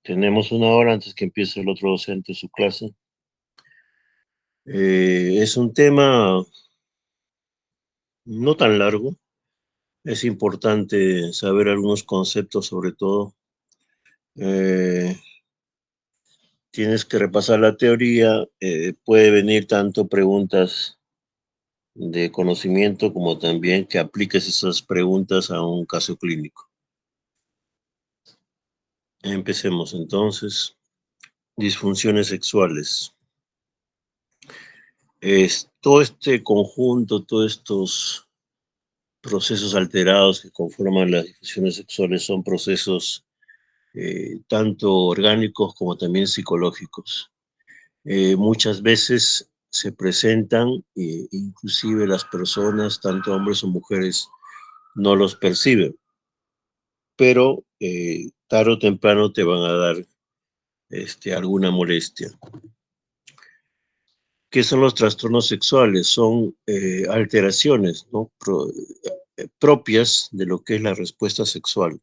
Tenemos una hora antes que empiece el otro docente su clase. Es un tema no tan largo. Es importante saber algunos conceptos sobre todo. Eh, Tienes que repasar la teoría. Puede venir tanto preguntas de conocimiento como también que apliques esas preguntas a un caso clínico. Empecemos entonces. Disfunciones sexuales. Todo este conjunto, todos estos procesos alterados que conforman las disfunciones sexuales son procesos tanto orgánicos como también psicológicos. Muchas veces se presentan, inclusive las personas, tanto hombres o mujeres, no los perciben, pero tarde o temprano te van a dar alguna molestia. ¿Qué son los trastornos sexuales? Son alteraciones, ¿no? Propias de lo que es la respuesta sexual.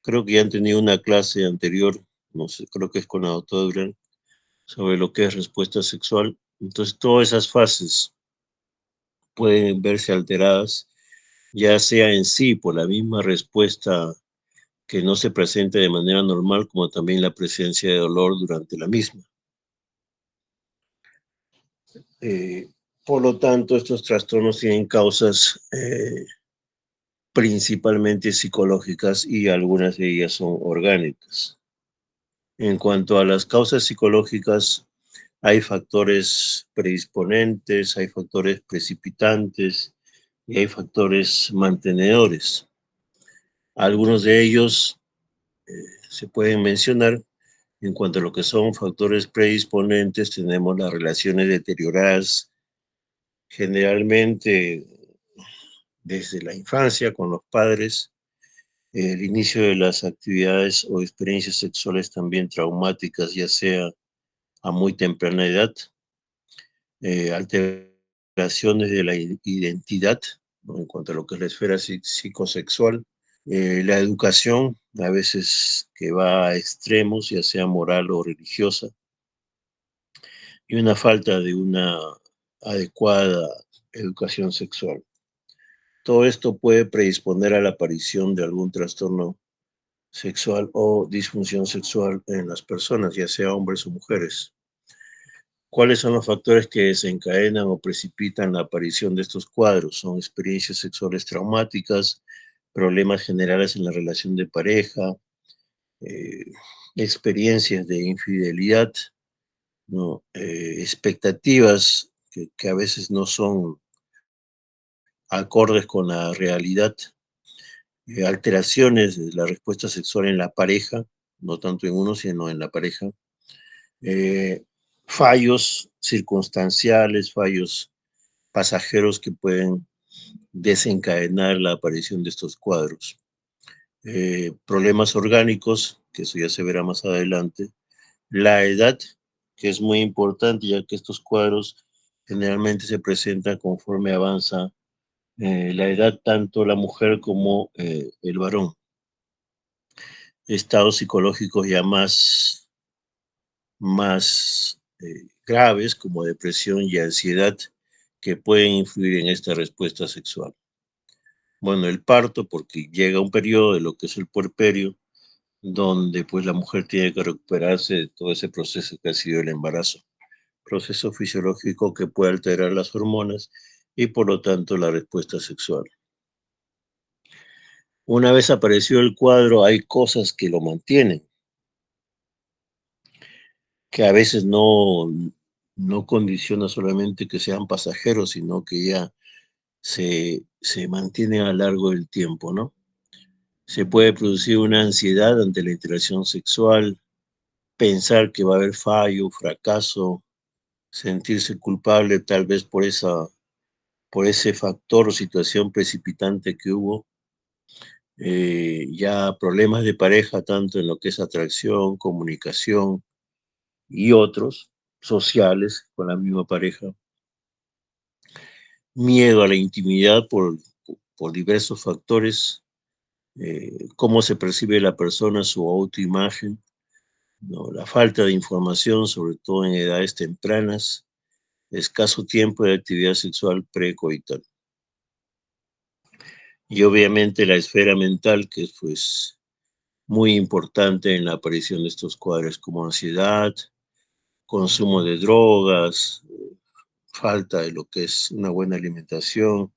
Creo que ya han tenido una clase anterior, no sé, creo que es con la doctora Durán, sobre lo que es respuesta sexual. Entonces, todas esas fases pueden verse alteradas, ya sea en sí por la misma respuesta que no se presenta de manera normal, como también la presencia de dolor durante la misma. Eh, por lo tanto, estos trastornos tienen causas principalmente psicológicas y algunas de ellas son orgánicas. En cuanto a las causas psicológicas, hay factores predisponentes, hay factores precipitantes y hay factores mantenedores. Algunos de ellos se pueden mencionar. En cuanto a lo que son factores predisponentes, tenemos las relaciones deterioradas generalmente desde la infancia con los padres, el inicio de las actividades o experiencias sexuales también traumáticas, ya sea a muy temprana edad, alteraciones de la identidad, ¿no? En cuanto a lo que es la esfera psicosexual, la educación, a veces que va a extremos, ya sea moral o religiosa, y una falta de una adecuada educación sexual. Todo esto puede predisponer a la aparición de algún trastorno sexual o disfunción sexual en las personas, ya sea hombres o mujeres. ¿Cuáles son los factores que desencadenan o precipitan la aparición de estos cuadros? Son experiencias sexuales traumáticas, problemas generales en la relación de pareja, eh, experiencias de infidelidad, ¿no? Expectativas que a veces no son acordes con la realidad, alteraciones de la respuesta sexual en la pareja, no tanto en uno, sino en la pareja, eh, fallos circunstanciales, fallos pasajeros que pueden desencadenar la aparición de estos cuadros. Problemas orgánicos, que eso ya se verá más adelante. La edad, que es muy importante, ya que estos cuadros generalmente se presentan conforme avanza la edad, tanto la mujer como el varón. Estados psicológicos ya más graves, como depresión y ansiedad, que pueden influir en esta respuesta sexual. Bueno, el parto, porque llega un periodo de lo que es el puerperio, donde pues la mujer tiene que recuperarse de todo ese proceso que ha sido el embarazo, proceso fisiológico que puede alterar las hormonas y por lo tanto la respuesta sexual. Una vez apareció el cuadro, hay cosas que lo mantienen, que a veces no condiciona solamente que sean pasajeros, sino que ya se mantienen a lo largo del tiempo, ¿no? Se puede producir una ansiedad ante la interacción sexual, pensar que va a haber fallo, fracaso, sentirse culpable tal vez por ese factor o situación precipitante que hubo, ya problemas de pareja, tanto en lo que es atracción, comunicación y otros sociales con la misma pareja, miedo a la intimidad por diversos factores, cómo se percibe la persona, su autoimagen, ¿no? La falta de información, sobre todo en edades tempranas, escaso tiempo de actividad sexual precoital. Y obviamente la esfera mental, que es pues muy importante en la aparición de estos cuadros como ansiedad, consumo de drogas, falta de lo que es una buena alimentación,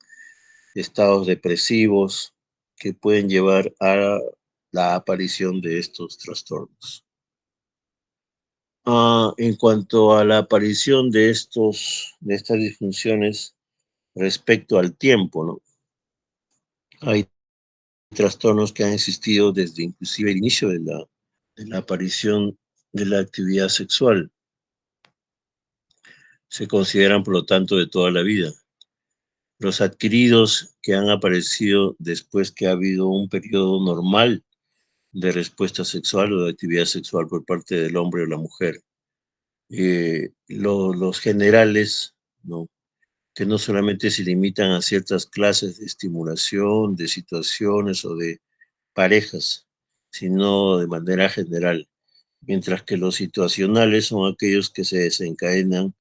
estados depresivos que pueden llevar a la aparición de estos trastornos. En cuanto a la aparición de estas disfunciones respecto al tiempo, ¿no? Hay trastornos que han existido desde inclusive el inicio de la aparición de la actividad sexual. Se consideran, por lo tanto, de toda la vida. Los adquiridos que han aparecido después que ha habido un periodo normal de respuesta sexual o de actividad sexual por parte del hombre o la mujer. Los generales, ¿no? Que no solamente se limitan a ciertas clases de estimulación, de situaciones o de parejas, sino de manera general, mientras que los situacionales son aquellos que se desencadenan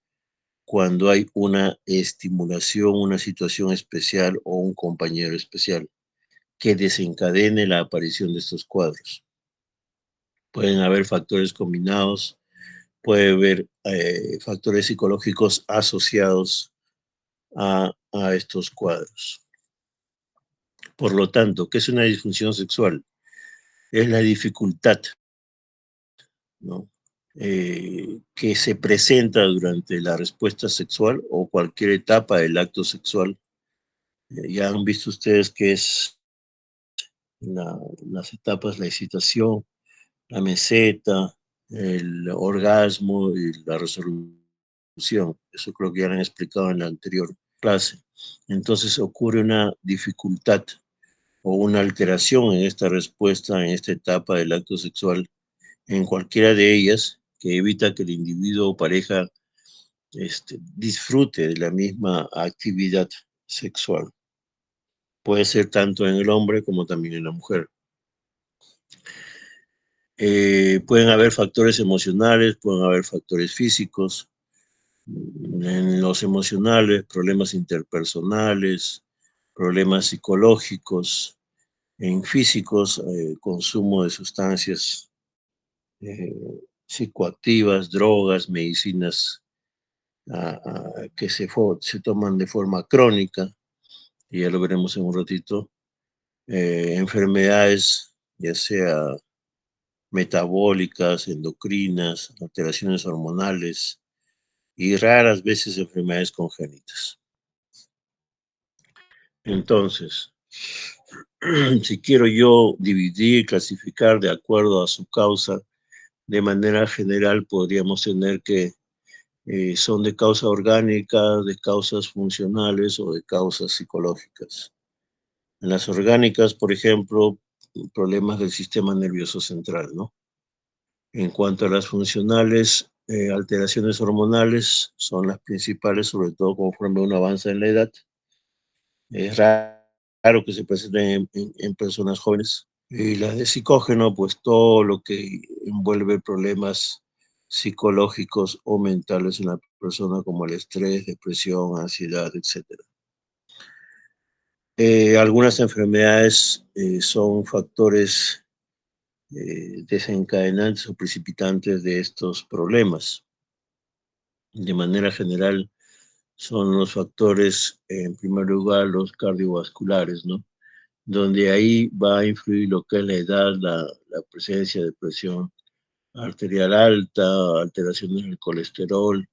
cuando hay una estimulación, una situación especial o un compañero especial que desencadene la aparición de estos cuadros. Pueden haber factores combinados, puede haber factores psicológicos asociados a estos cuadros. Por lo tanto, ¿qué es una disfunción sexual? Es la dificultad, ¿no? Que se presenta durante la respuesta sexual o cualquier etapa del acto sexual. Ya han visto ustedes que es las etapas, la excitación, la meseta, el orgasmo y la resolución. Eso creo que ya lo han explicado en la anterior clase. Entonces ocurre una dificultad o una alteración en esta respuesta, en esta etapa del acto sexual, en cualquiera de ellas, que evita que el individuo o pareja disfrute de la misma actividad sexual. Puede ser tanto en el hombre como también en la mujer. Pueden haber factores emocionales, pueden haber factores físicos. En los emocionales, problemas interpersonales, problemas psicológicos, en físicos, consumo de sustancias eh, psicoactivas, drogas, medicinas que se toman de forma crónica, y ya lo veremos en un ratito, enfermedades, ya sea metabólicas, endocrinas, alteraciones hormonales y raras veces enfermedades congénitas. Entonces, si quiero yo dividir, clasificar de acuerdo a su causa, de manera general podríamos tener que son de causa orgánica, de causas funcionales o de causas psicológicas. En las orgánicas, por ejemplo, problemas del sistema nervioso central, ¿no? En cuanto a las funcionales, alteraciones hormonales son las principales, sobre todo conforme uno avanza en la edad. Es raro que se presenten en personas jóvenes. Y las de psicógeno, pues todo lo que envuelve problemas psicológicos o mentales en la persona, como el estrés, depresión, ansiedad, etcétera. Algunas enfermedades son factores desencadenantes o precipitantes de estos problemas. De manera general, son los factores, en primer lugar, los cardiovasculares, ¿no? Donde ahí va a influir lo que es la edad, la presencia de presión arterial alta, alteraciones del colesterol,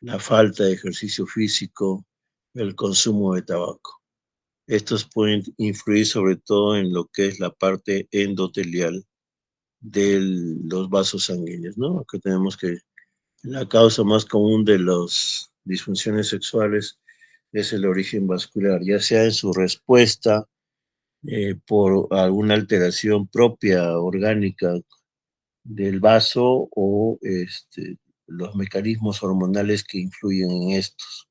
la falta de ejercicio físico, el consumo de tabaco. Estos pueden influir sobre todo en lo que es la parte endotelial de los vasos sanguíneos, ¿no? Acá tenemos que la causa más común de las disfunciones sexuales es el origen vascular, ya sea en su respuesta por alguna alteración propia orgánica del vaso o los mecanismos hormonales que influyen en estos,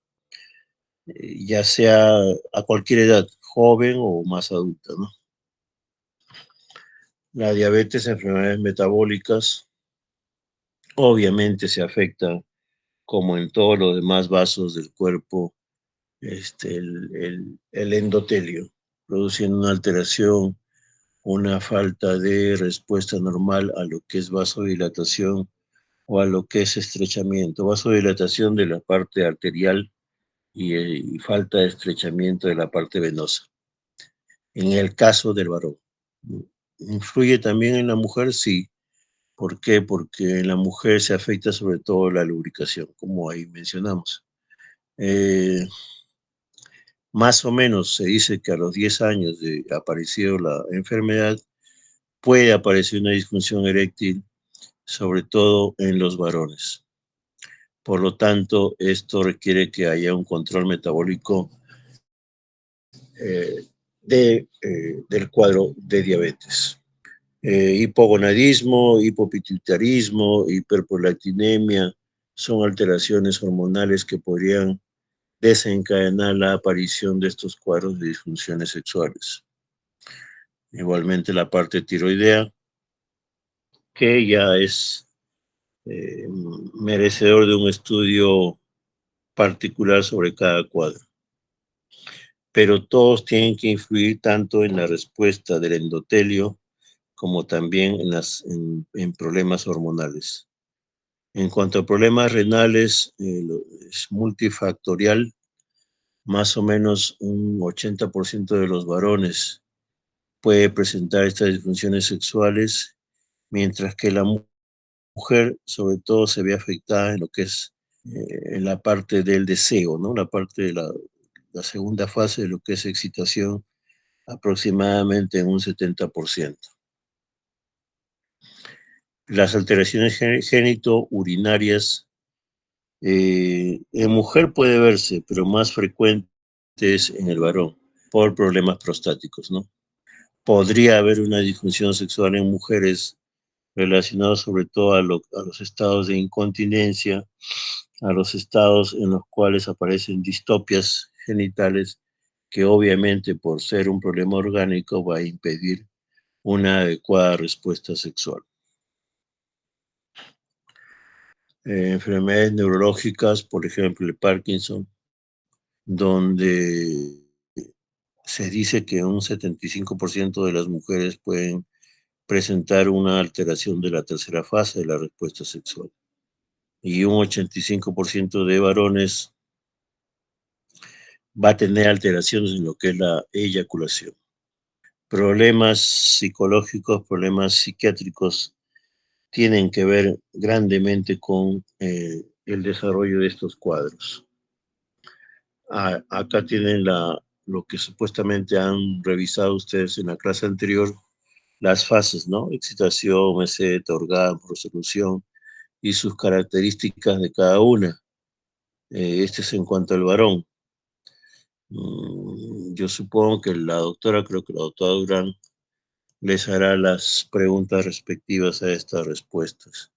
ya sea a cualquier edad, joven o más adulta, ¿no? La diabetes, enfermedades metabólicas, Obviamente se afecta, como en todos los demás vasos del cuerpo, el endotelio, produciendo una alteración, una falta de respuesta normal a lo que es vasodilatación o a lo que es estrechamiento. Vasodilatación de la parte arterial y falta de estrechamiento de la parte venosa. En el caso del varón. ¿Influye también en la mujer? Sí. ¿Por qué? Porque en la mujer se afecta sobre todo la lubricación, como ahí mencionamos. Eh, Más o menos se dice que a los 10 años de aparecido la enfermedad puede aparecer una disfunción eréctil, sobre todo en los varones. Por lo tanto, esto requiere que haya un control metabólico eh, del cuadro de diabetes. Hipogonadismo, hipopituitarismo, hiperprolactinemia son alteraciones hormonales que podrían desencadenar la aparición de estos cuadros de disfunciones sexuales. Igualmente la parte tiroidea, que ya es merecedor de un estudio particular sobre cada cuadro. Pero todos tienen que influir tanto en la respuesta del endotelio como también en problemas hormonales. En cuanto a problemas renales, es multifactorial. Más o menos un 80% de los varones puede presentar estas disfunciones sexuales, mientras que la mujer sobre todo se ve afectada en lo que es en la parte del deseo, ¿no? La parte de la segunda fase de lo que es excitación, aproximadamente en un 70%. Las alteraciones génito-urinarias en mujer puede verse, pero más frecuente es en el varón, por problemas prostáticos, ¿no? Podría haber una disfunción sexual en mujeres relacionados sobre todo a los estados de incontinencia, a los estados en los cuales aparecen distopias genitales, que obviamente por ser un problema orgánico va a impedir una adecuada respuesta sexual. Enfermedades neurológicas, por ejemplo, el Parkinson, donde se dice que un 75% de las mujeres pueden presentar una alteración de la tercera fase de la respuesta sexual y un 85% de varones va a tener alteraciones en lo que es la eyaculación. Problemas psicológicos, problemas psiquiátricos tienen que ver grandemente con el desarrollo de estos cuadros. Acá tienen lo que supuestamente han revisado ustedes en la clase anterior, las fases, ¿no? Excitación, meseta, orgasmo, resolución y sus características de cada una. Este es en cuanto al varón. Yo supongo que la doctora, creo que la doctora Durán, les hará las preguntas respectivas a estas respuestas.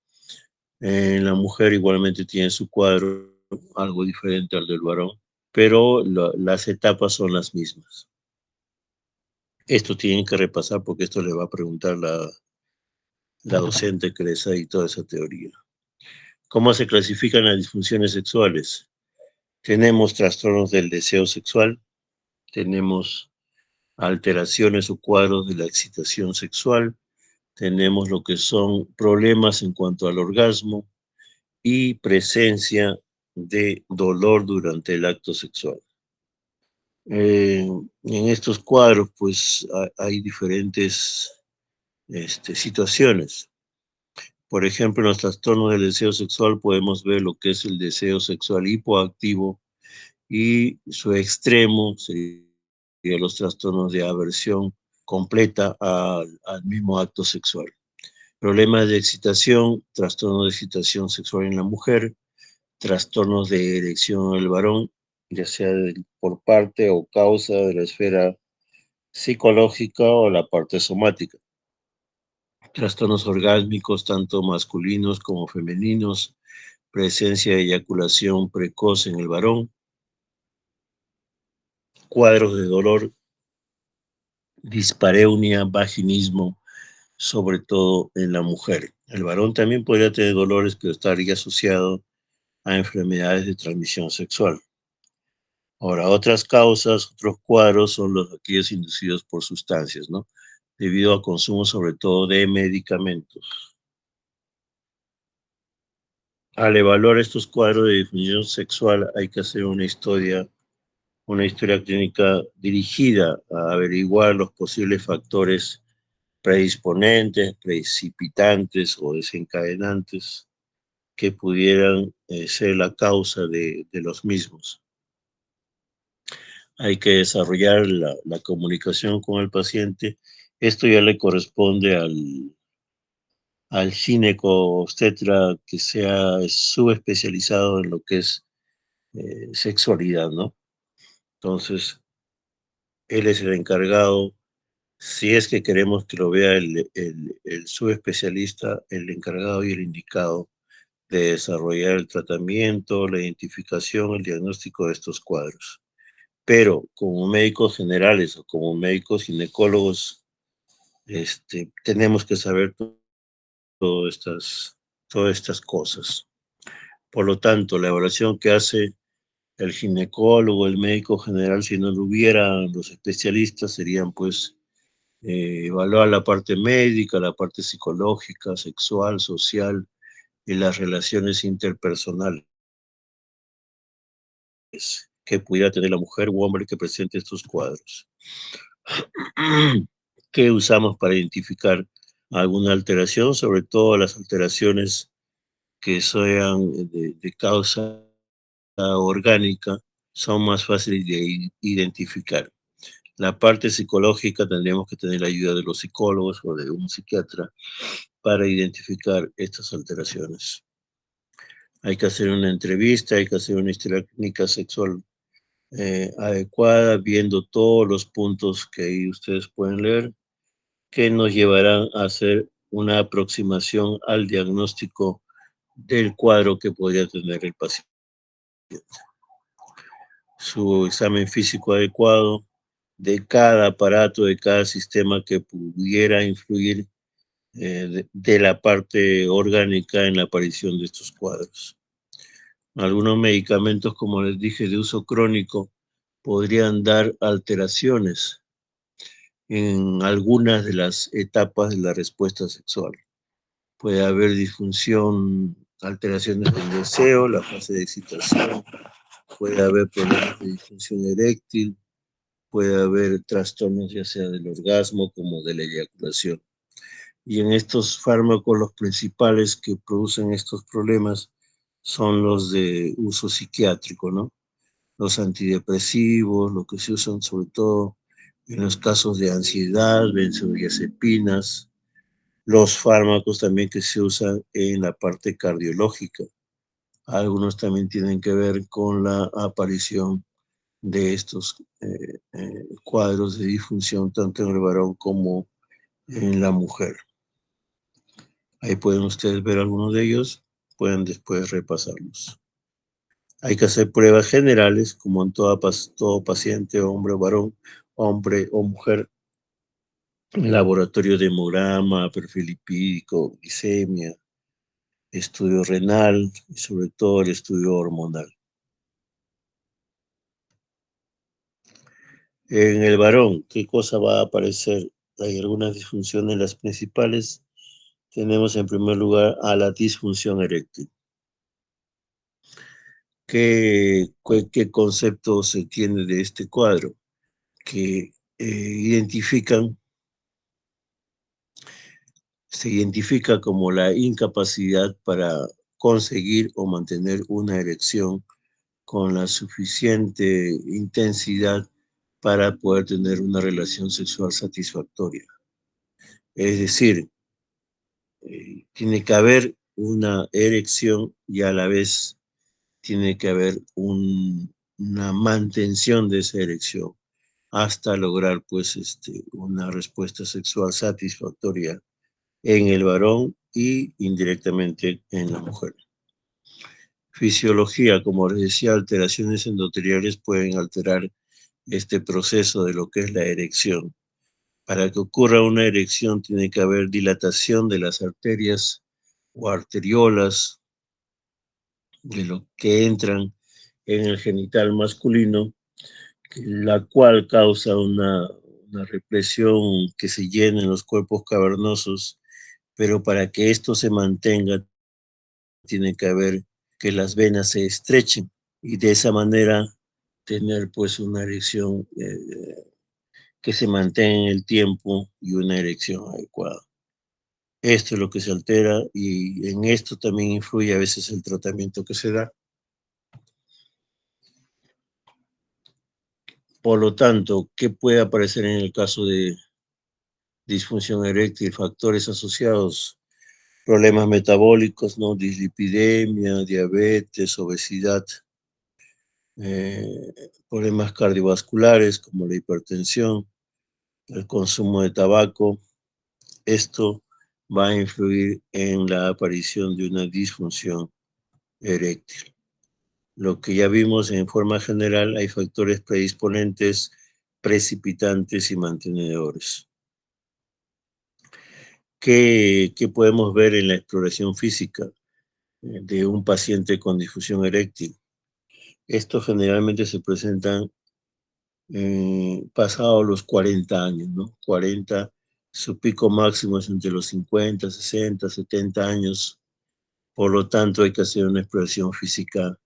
La mujer igualmente tiene su cuadro, algo diferente al del varón, pero las etapas son las mismas. Esto tienen que repasar porque esto le va a preguntar la docente que les ha dictado esa teoría. ¿Cómo se clasifican las disfunciones sexuales? Tenemos trastornos del deseo sexual, tenemos alteraciones o cuadros de la excitación sexual, tenemos lo que son problemas en cuanto al orgasmo y presencia de dolor durante el acto sexual. En estos cuadros, pues hay diferentes situaciones. Por ejemplo, en los trastornos del deseo sexual podemos ver lo que es el deseo sexual hipoactivo y su extremo sería los trastornos de aversión completa al mismo acto sexual. Problemas de excitación, trastornos de excitación sexual en la mujer, trastornos de erección en el varón, ya sea por parte o causa de la esfera psicológica o la parte somática. Trastornos orgásmicos, tanto masculinos como femeninos, presencia de eyaculación precoz en el varón, cuadros de dolor, dispareunia, vaginismo, sobre todo en la mujer. El varón también podría tener dolores, pero estaría asociado a enfermedades de transmisión sexual. Ahora, otras causas, otros cuadros son los aquellos inducidos por sustancias, ¿no? Debido a consumo sobre todo de medicamentos. Al evaluar estos cuadros de disfunción sexual hay que hacer una historia clínica dirigida a averiguar los posibles factores predisponentes, precipitantes o desencadenantes que pudieran ser la causa de los mismos. Hay que desarrollar la comunicación con el paciente. Esto ya le corresponde al gineco obstetra que sea subespecializado en lo que es sexualidad, ¿no? Entonces, él es el encargado, si es que queremos que lo vea el subespecialista, el encargado y el indicado de desarrollar el tratamiento, la identificación, el diagnóstico de estos cuadros. Pero como médicos generales o como médicos ginecólogos, tenemos que saber todas todas estas cosas. Por lo tanto, la evaluación que hace el ginecólogo, el médico general, si no lo hubieran los especialistas, serían pues evaluar la parte médica, la parte psicológica, sexual, social y las relaciones interpersonales que pudiera tener la mujer u hombre que presente estos cuadros. ¿Qué usamos para identificar alguna alteración? Sobre todo las alteraciones que sean de causa orgánica son más fáciles de identificar. La parte psicológica tendríamos que tener la ayuda de los psicólogos o de un psiquiatra para identificar estas alteraciones. Hay que hacer una entrevista, hay que hacer una historia clínica sexual adecuada, viendo todos los puntos que ahí ustedes pueden leer, que nos llevarán a hacer una aproximación al diagnóstico del cuadro que podría tener el paciente. Su examen físico adecuado de cada aparato, de cada sistema que pudiera influir de la parte orgánica en la aparición de estos cuadros. Algunos medicamentos, como les dije, de uso crónico, podrían dar alteraciones en algunas de las etapas de la respuesta sexual. Puede haber disfunción, alteraciones del deseo, la fase de excitación, puede haber problemas de disfunción eréctil, puede haber trastornos ya sea del orgasmo como de la eyaculación. Y en estos fármacos los principales que producen estos problemas son los de uso psiquiátrico, ¿no? Los antidepresivos, lo que se usan sobre todo en los casos de ansiedad, benzodiazepinas, los fármacos también que se usan en la parte cardiológica. Algunos también tienen que ver con la aparición de estos cuadros de disfunción tanto en el varón como en la mujer. Ahí pueden ustedes ver algunos de ellos, pueden después repasarlos. Hay que hacer pruebas generales, como en todo paciente, hombre o varón, hombre o mujer, laboratorio de hemograma, perfil lipídico, glicemia, estudio renal y sobre todo el estudio hormonal. En el varón, ¿qué cosa va a aparecer? Hay algunas disfunciones, las principales. Tenemos en primer lugar a la disfunción eréctil. ¿Qué concepto se tiene de este cuadro? Que identifican, se identifica como la incapacidad para conseguir o mantener una erección con la suficiente intensidad para poder tener una relación sexual satisfactoria. Es decir, tiene que haber una erección y a la vez tiene que haber una mantención de esa erección hasta lograr pues una respuesta sexual satisfactoria en el varón y indirectamente en la mujer. Fisiología, como les decía, alteraciones endoteliales pueden alterar este proceso de lo que es la erección. Para que ocurra una erección tiene que haber dilatación de las arterias o arteriolas de lo que entran en el genital masculino, la cual causa una represión que se llena en los cuerpos cavernosos, pero para que esto se mantenga tiene que haber que las venas se estrechen y de esa manera tener pues una erección que se mantenga en el tiempo y una erección adecuada. Esto es lo que se altera y en esto también influye a veces el tratamiento que se da. Por lo tanto, ¿qué puede aparecer en el caso de disfunción eréctil? Factores asociados, problemas metabólicos, ¿no? Dislipidemia, diabetes, obesidad, problemas cardiovasculares como la hipertensión, el consumo de tabaco. Esto va a influir en la aparición de una disfunción eréctil. Lo que ya vimos en forma general, hay factores predisponentes, precipitantes y mantenedores. ¿Qué podemos ver en la exploración física de un paciente con disfunción eréctil? Estos generalmente se presentan pasados los 40 años, ¿no? 40, su pico máximo es entre los 50, 60, 70 años. Por lo tanto, hay que hacer una exploración física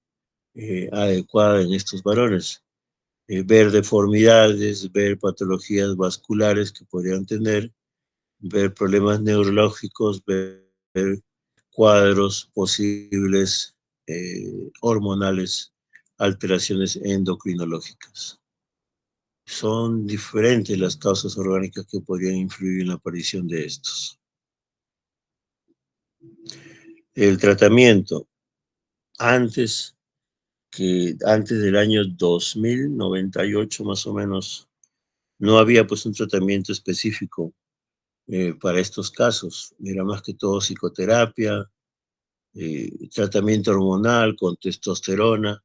adecuada en estos varones. Ver deformidades, ver patologías vasculares que podrían tener, ver problemas neurológicos, ver cuadros posibles hormonales, alteraciones endocrinológicas. Son diferentes las causas orgánicas que podrían influir en la aparición de estos. El tratamiento, antes antes del año 2098 más o menos, no había pues un tratamiento específico para estos casos. Era más que todo psicoterapia, tratamiento hormonal con testosterona,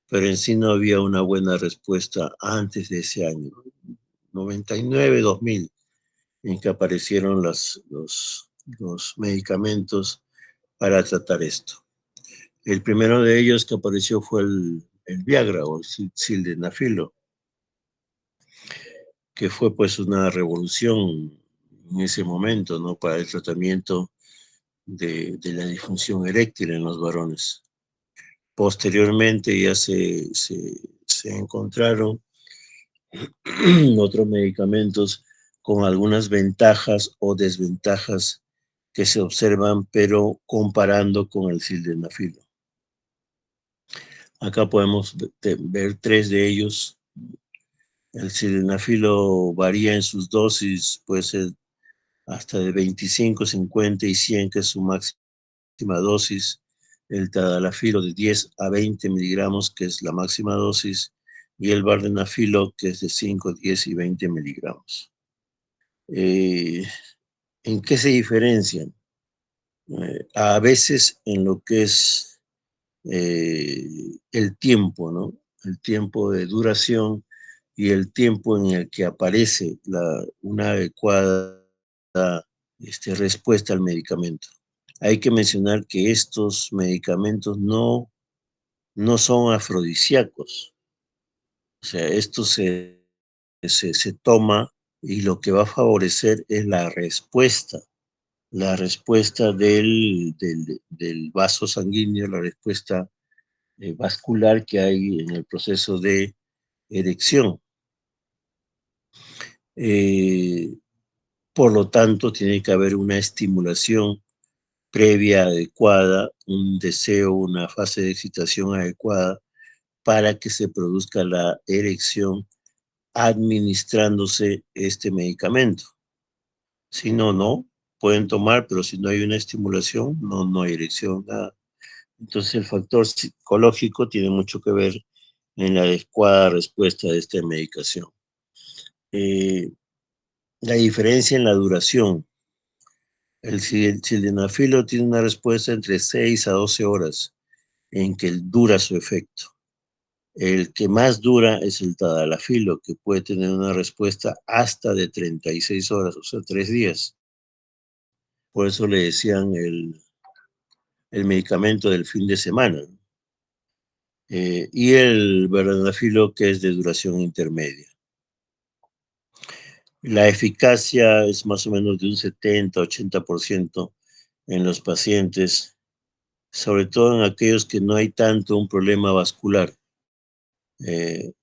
pero en sí no había una buena respuesta antes de ese año, 99, 2000, en que aparecieron los medicamentos para tratar esto. El primero de ellos que apareció fue el Viagra o el sildenafilo, que fue pues una revolución en ese momento, ¿no? Para el tratamiento de la disfunción eréctil en los varones. Posteriormente ya se encontraron otros medicamentos con algunas ventajas o desventajas que se observan, pero comparando con el sildenafilo. Acá podemos ver tres de ellos. El sildenafilo varía en sus dosis, puede ser hasta de 25, 50 y 100, que es su máxima dosis. El tadalafilo de 10 a 20 miligramos, que es la máxima dosis. Y el vardenafilo, que es de 5, 10 y 20 miligramos. ¿En qué se diferencian? A veces en lo que es el tiempo, ¿no? El tiempo de duración y el tiempo en el que aparece una adecuada respuesta al medicamento. Hay que mencionar que estos medicamentos no son afrodisíacos. O sea, esto se toma y lo que va a favorecer es la respuesta del vaso sanguíneo, la respuesta vascular que hay en el proceso de erección. Por lo tanto, tiene que haber una estimulación previa adecuada, un deseo, una fase de excitación adecuada para que se produzca la erección administrándose este medicamento. Si no, no, pueden tomar, pero si no hay una estimulación, no hay erección, nada. Entonces el factor psicológico tiene mucho que ver en la adecuada respuesta de esta medicación. Eh, la diferencia en la duración. El sildenafilo tiene una respuesta entre 6 a 12 horas en que dura su efecto. El que más dura es el tadalafilo, que puede tener una respuesta hasta de 36 horas, o sea, 3 días. Por eso le decían el medicamento del fin de semana. Y el vardenafilo, que es de duración intermedia. La eficacia es más o menos de un 70-80% en los pacientes, sobre todo en aquellos que no hay tanto un problema vascular. eh,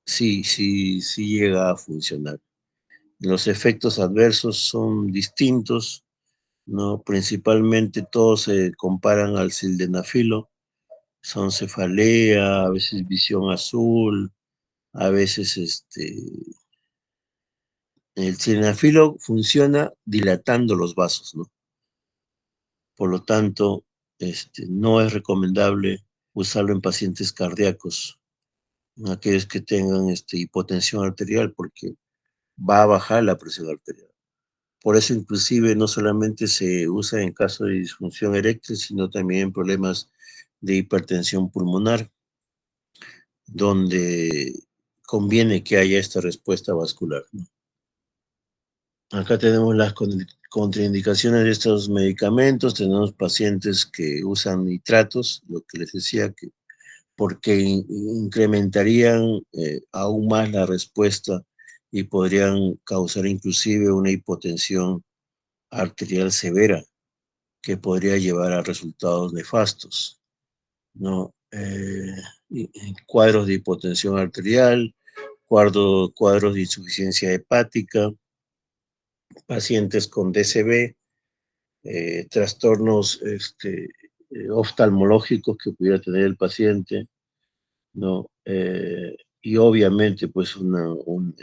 sí llega a funcionar. Los efectos adversos son distintos, ¿no? Principalmente todos se comparan al sildenafilo, son cefalea, a veces visión azul, a veces el sildenafilo funciona dilatando los vasos, ¿no? Por lo tanto, no es recomendable usarlo en pacientes cardíacos, en aquellos que tengan hipotensión arterial, porque va a bajar la presión arterial. Por eso inclusive no solamente se usa en caso de disfunción eréctil, sino también en problemas de hipertensión pulmonar, donde conviene que haya esta respuesta vascular, ¿no? Acá tenemos las contraindicaciones de estos medicamentos. Tenemos pacientes que usan nitratos, lo que les decía, que porque incrementarían aún más la respuesta y podrían causar inclusive una hipotensión arterial severa que podría llevar a resultados nefastos, ¿no? Cuadros de hipotensión arterial, cuadros de insuficiencia hepática, pacientes con DCB, trastornos oftalmológicos que pudiera tener el paciente, ¿no? Y obviamente, pues, con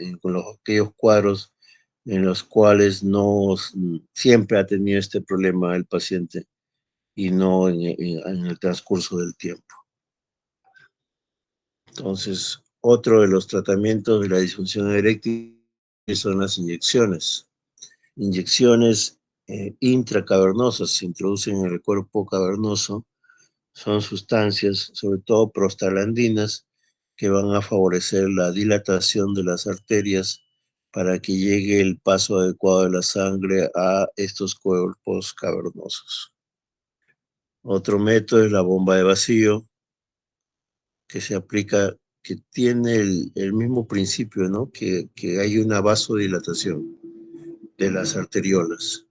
aquellos cuadros en los cuales no siempre ha tenido este problema el paciente y no en el transcurso del tiempo. Entonces, otro de los tratamientos de la disfunción eréctil son las inyecciones. Inyecciones intracavernosas se introducen en el cuerpo cavernoso. Son sustancias, sobre todo prostaglandinas, que van a favorecer la dilatación de las arterias para que llegue el paso adecuado de la sangre a estos cuerpos cavernosos. Otro método es la bomba de vacío, que se aplica, que tiene el mismo principio, ¿no? Que hay una vasodilatación de las arteriolas.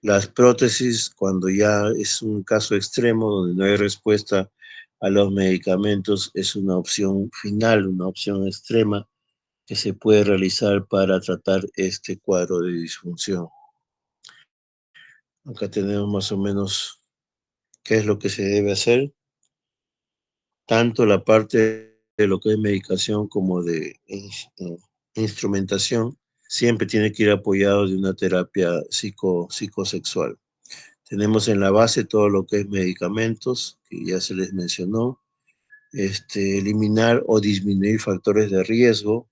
Las prótesis, cuando ya es un caso extremo donde no hay respuesta a los medicamentos, es una opción final, una opción extrema que se puede realizar para tratar este cuadro de disfunción. Acá tenemos más o menos qué es lo que se debe hacer, tanto la parte de lo que es medicación como de instrumentación, siempre tiene que ir apoyado de una terapia psicosexual. Tenemos en la base todo lo que es medicamentos, que ya se les mencionó, eliminar o disminuir factores de riesgo,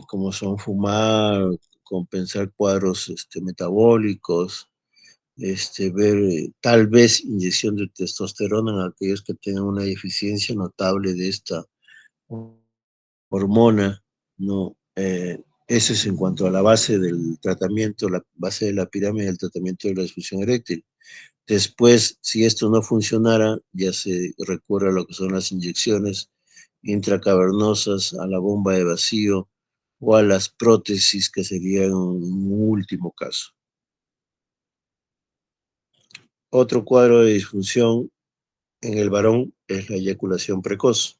como son fumar, compensar cuadros metabólicos, ver tal vez inyección de testosterona en aquellos que tengan una deficiencia notable de esta hormona, ¿no? Eso es en cuanto a la base del tratamiento, la base de la pirámide del tratamiento de la disfunción eréctil. Después, si esto no funcionara, ya se recurre a lo que son las inyecciones intracavernosas, a la bomba de vacío o a las prótesis, que serían un último caso. Otro cuadro de disfunción en el varón es la eyaculación precoz.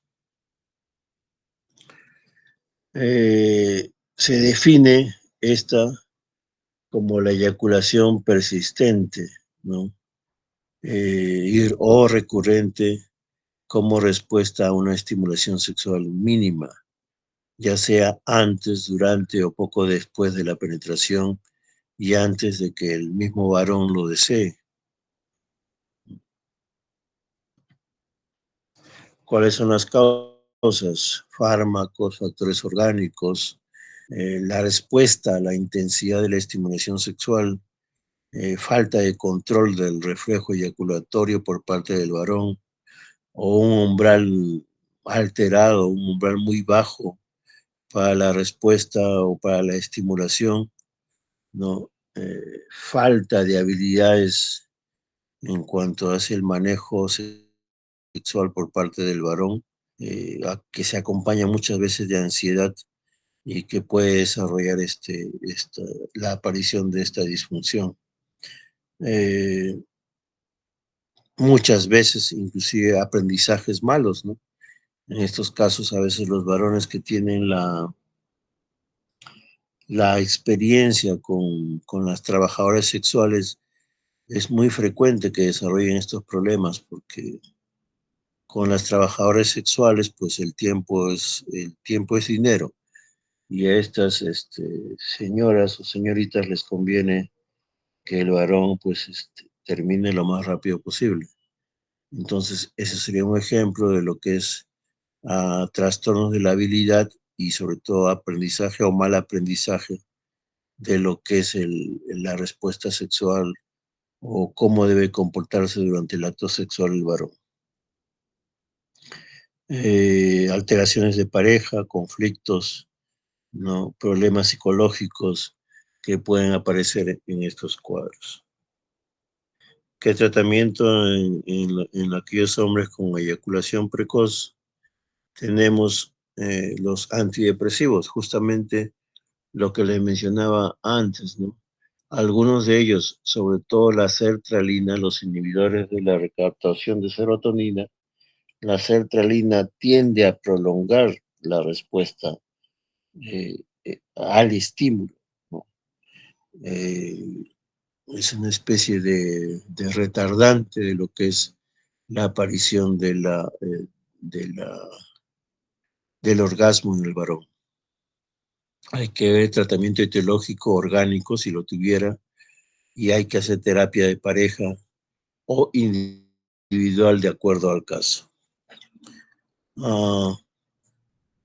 Se define esta como la eyaculación persistente, ¿no? O recurrente como respuesta a una estimulación sexual mínima, ya sea antes, durante o poco después de la penetración y antes de que el mismo varón lo desee. ¿Cuáles son las causas? Fármacos, factores orgánicos, la respuesta a la intensidad de la estimulación sexual, falta de control del reflejo eyaculatorio por parte del varón, o un umbral alterado, un umbral muy bajo para la respuesta o para la estimulación, ¿no? Falta de habilidades en cuanto hacia el manejo sexual por parte del varón, que se acompaña muchas veces de ansiedad y que puede desarrollar la aparición de esta disfunción. Eh, Muchas veces, inclusive aprendizajes malos, ¿no? En estos casos, a veces los varones que tienen la experiencia con las trabajadoras sexuales, es muy frecuente que desarrollen estos problemas porque con las trabajadoras sexuales, pues el tiempo es dinero y a estas señoras o señoritas les conviene que el varón pues termine lo más rápido posible. Entonces, ese sería un ejemplo de lo que es trastornos de la habilidad y sobre todo aprendizaje o mal aprendizaje de lo que es la respuesta sexual o cómo debe comportarse durante el acto sexual el varón. Alteraciones de pareja, conflictos, ¿no? Problemas psicológicos que pueden aparecer en estos cuadros. ¿Qué tratamiento en aquellos hombres con eyaculación precoz? Tenemos los antidepresivos, justamente lo que les mencionaba antes, ¿no? Algunos de ellos, sobre todo la sertralina, los inhibidores de la recaptación de serotonina, la sertralina tiende a prolongar la respuesta al estímulo, ¿no? Eh, es una especie de retardante de lo que es la aparición de la, del orgasmo en el varón. Hay que ver tratamiento etiológico orgánico si lo tuviera, y hay que hacer terapia de pareja o individual de acuerdo al caso. Ah,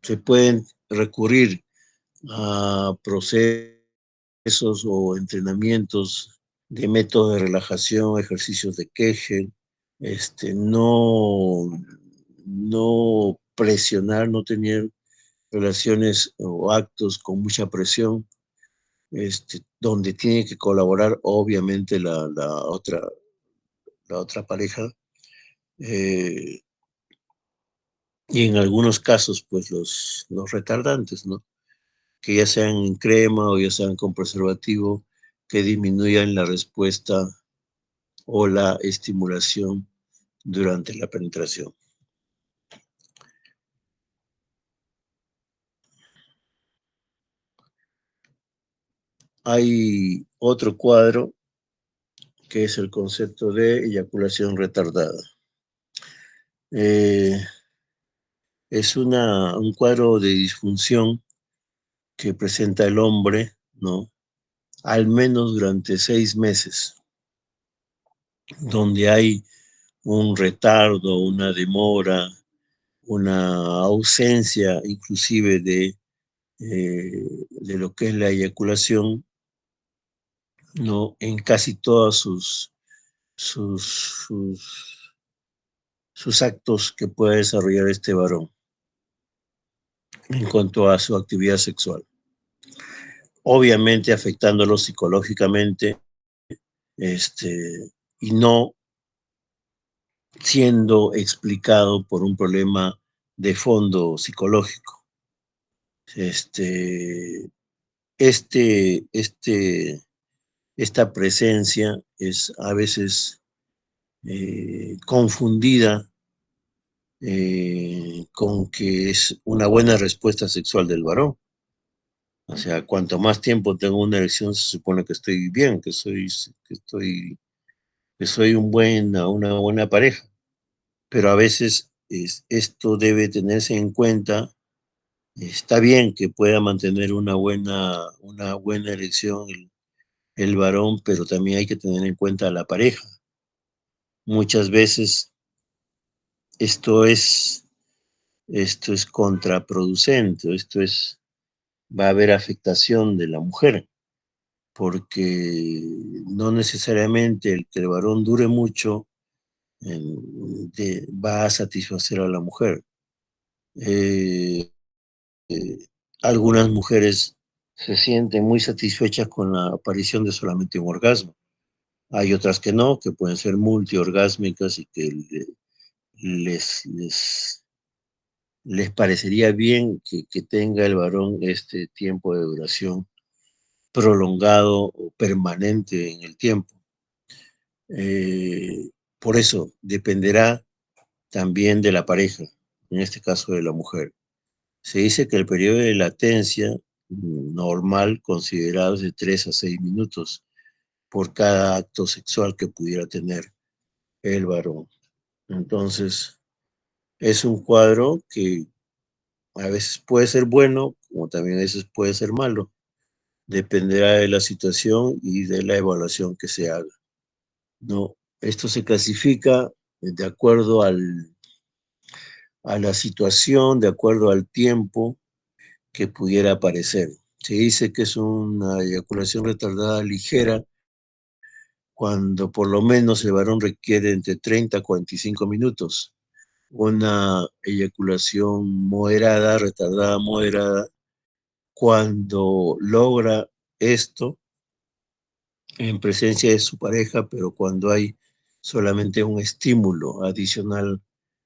Se pueden recurrir a procesos o entrenamientos de métodos de relajación, ejercicios de Kegel, no presionar, no tener relaciones o actos con mucha presión, donde tiene que colaborar obviamente la otra pareja, eh, y en algunos casos, pues los retardantes, ¿no? Que ya sean en crema o ya sean con preservativo, que disminuyan la respuesta o la estimulación durante la penetración. Hay otro cuadro que es el concepto de eyaculación retardada. Eh, es un cuadro de disfunción que presenta el hombre, ¿no? Al menos durante 6 meses, donde hay un retardo, una demora, una ausencia inclusive de lo que es la eyaculación, ¿no? En casi todos sus, sus, sus actos que puede desarrollar este varón en cuanto a su actividad sexual. Obviamente afectándolo psicológicamente, y no siendo explicado por un problema de fondo psicológico. Este, este, este, Esta presencia es a veces confundida con que es una buena respuesta sexual del varón. O sea, cuanto más tiempo tengo una erección, se supone que estoy bien, que soy una buena pareja. Pero a veces esto debe tenerse en cuenta. Está bien que pueda mantener una buena erección el varón, pero también hay que tener en cuenta a la pareja. Muchas veces esto es, esto es contraproducente, va a haber afectación de la mujer, porque no necesariamente el que el varón dure mucho va a satisfacer a la mujer. Eh, Algunas mujeres se sienten muy satisfechas con la aparición de solamente un orgasmo. Hay otras que no, que pueden ser multiorgásmicas y que les parecería bien que tenga el varón este tiempo de duración prolongado o permanente en el tiempo. Eh, por eso dependerá también de la pareja, en este caso de la mujer. Se dice que el periodo de latencia normal considerado es de 3 a 6 minutos por cada acto sexual que pudiera tener el varón. Entonces, es un cuadro que a veces puede ser bueno, como también a veces puede ser malo. Dependerá de la situación y de la evaluación que se haga. No, esto se clasifica de acuerdo a la situación, de acuerdo al tiempo que pudiera aparecer. Se dice que es una eyaculación retardada ligera cuando por lo menos el varón requiere entre 30 a 45 minutos. Una eyaculación moderada, retardada moderada, cuando logra esto en presencia de su pareja, pero cuando hay solamente un estímulo adicional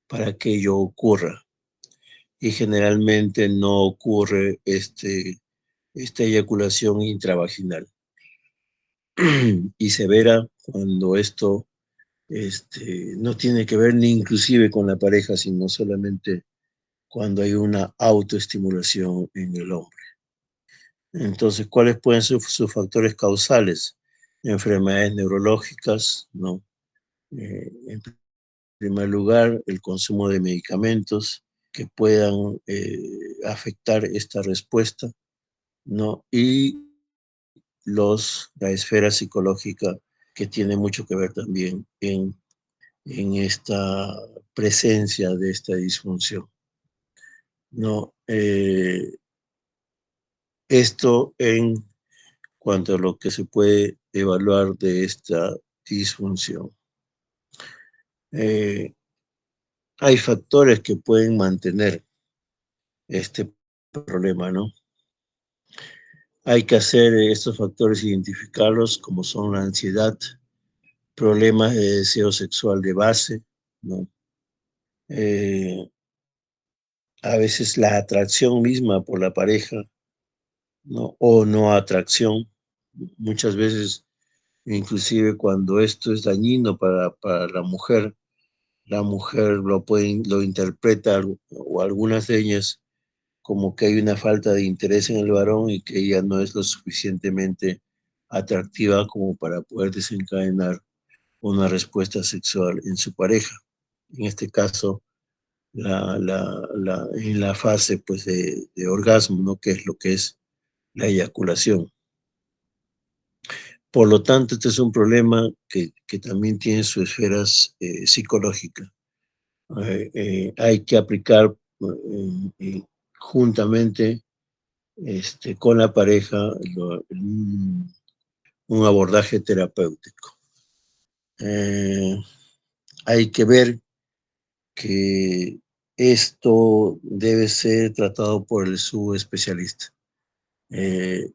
para que ello ocurra. Y generalmente no ocurre esta eyaculación intravaginal. Y severa cuando esto no tiene que ver ni inclusive con la pareja, sino solamente cuando hay una autoestimulación en el hombre. Entonces, ¿cuáles pueden ser sus factores causales? Enfermedades neurológicas, ¿no? En primer lugar, el consumo de medicamentos que puedan afectar esta respuesta, ¿no? Y la esfera psicológica, que tiene mucho que ver también en esta presencia de esta disfunción, ¿no? Esto en cuanto a lo que se puede evaluar de esta disfunción. Eh, Hay factores que pueden mantener este problema, ¿no? Hay que hacer estos factores, identificarlos, como son la ansiedad, problemas de deseo sexual de base, ¿no? Eh, a veces la atracción misma por la pareja, ¿no? O no atracción. Muchas veces, inclusive cuando esto es dañino para la mujer lo interpreta o algunas de ellas como que hay una falta de interés en el varón y que ella no es lo suficientemente atractiva como para poder desencadenar una respuesta sexual en su pareja. En este caso, en la fase pues, de orgasmo, ¿no? Que es lo que es la eyaculación. Por lo tanto, este es un problema que también tiene su esfera psicológica. Hay que aplicar juntamente con la pareja un abordaje terapéutico. Hay que ver que esto debe ser tratado por el subespecialista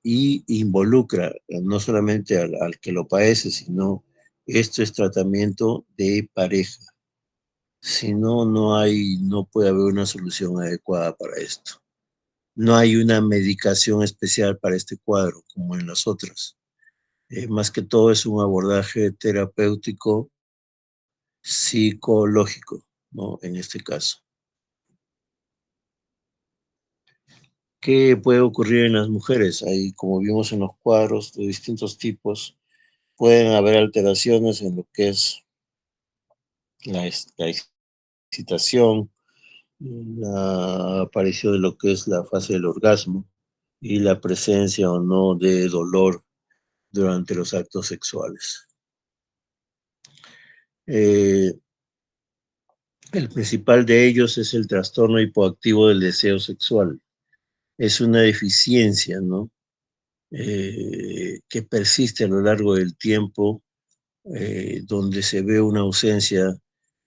y involucra no solamente al que lo padece, sino esto es tratamiento de pareja. Si no, no puede haber una solución adecuada para esto. No hay una medicación especial para este cuadro, como en las otras. Más que todo es un abordaje terapéutico psicológico, ¿no? En este caso. ¿Qué puede ocurrir en las mujeres? Ahí, como vimos en los cuadros de distintos tipos, pueden haber alteraciones en lo que es la excitación, la aparición de lo que es la fase del orgasmo y la presencia o no de dolor durante los actos sexuales. Eh, el principal de ellos es el trastorno hipoactivo del deseo sexual. Es una deficiencia, ¿no? que persiste a lo largo del tiempo, donde se ve una ausencia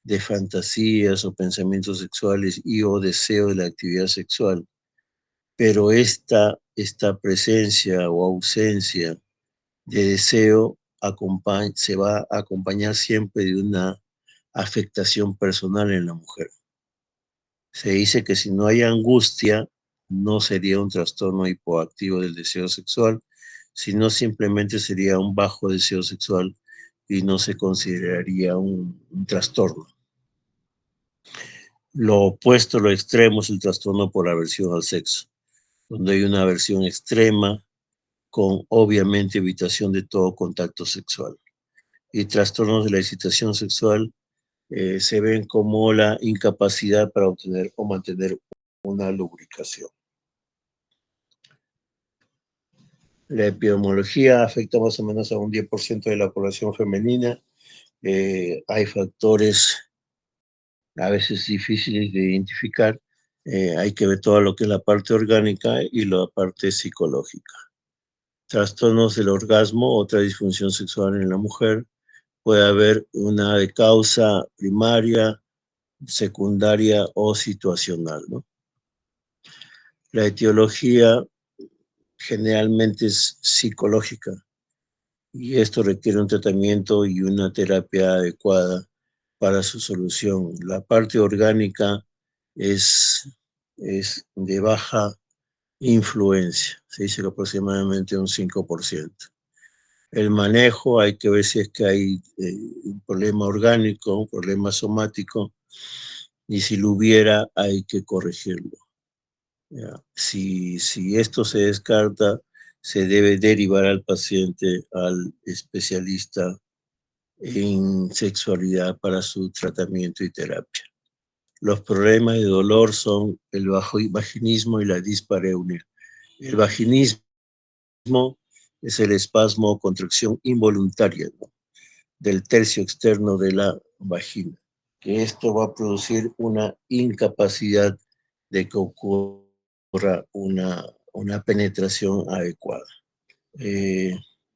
de fantasías o pensamientos sexuales y o deseo de la actividad sexual, pero esta presencia o ausencia de deseo se va a acompañar siempre de una afectación personal en la mujer. Se dice que si no hay angustia, no sería un trastorno hipoactivo del deseo sexual, sino simplemente sería un bajo deseo sexual y no se consideraría un trastorno. Lo opuesto, lo extremo, es el trastorno por aversión al sexo, donde hay una aversión extrema con obviamente evitación de todo contacto sexual. Y trastornos de la excitación sexual se ven como la incapacidad para obtener o mantener una lubricación. La epidemiología afecta más o menos a un 10% de la población femenina. Hay factores a veces difíciles de identificar. Hay que ver todo lo que es la parte orgánica y la parte psicológica. Trastornos del orgasmo, otra disfunción sexual en la mujer. Puede haber una de causa primaria, secundaria o situacional, ¿no? La etiología generalmente es psicológica y esto requiere un tratamiento y una terapia adecuada para su solución. La parte orgánica es, es de baja influencia, se dice que aproximadamente un 5%. El manejo, hay que ver si es que hay un problema orgánico, un problema somático, y si lo hubiera, hay que corregirlo. ¿Ya? Si esto se descarta, se debe derivar al paciente al especialista en sexualidad para su tratamiento y terapia. Los problemas de dolor son el vaginismo y la dispareunia. El vaginismo es el espasmo o contracción involuntaria, ¿no?, del tercio externo de la vagina, que esto va a producir una incapacidad de que ocurra una penetración adecuada. Eh,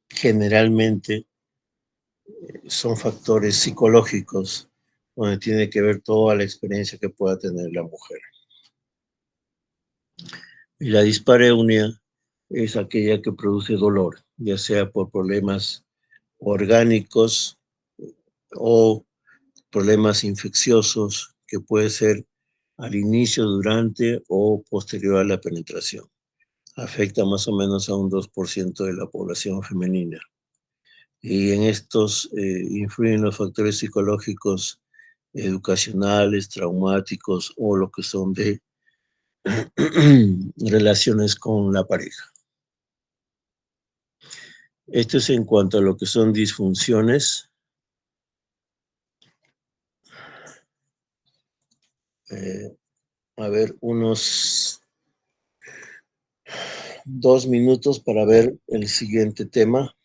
Generalmente son factores psicológicos donde tiene que ver toda la experiencia que pueda tener la mujer. Y la dispareunia es aquella que produce dolor, ya sea por problemas orgánicos o problemas infecciosos, que puede ser al inicio, durante o posterior a la penetración. Afecta más o menos a un 2% de la población femenina. Y en estos influyen los factores psicológicos, educacionales, traumáticos o lo que son de relaciones con la pareja. Esto es en cuanto a lo que son disfunciones. Eh, a ver, unos 2 minutos para ver el siguiente tema.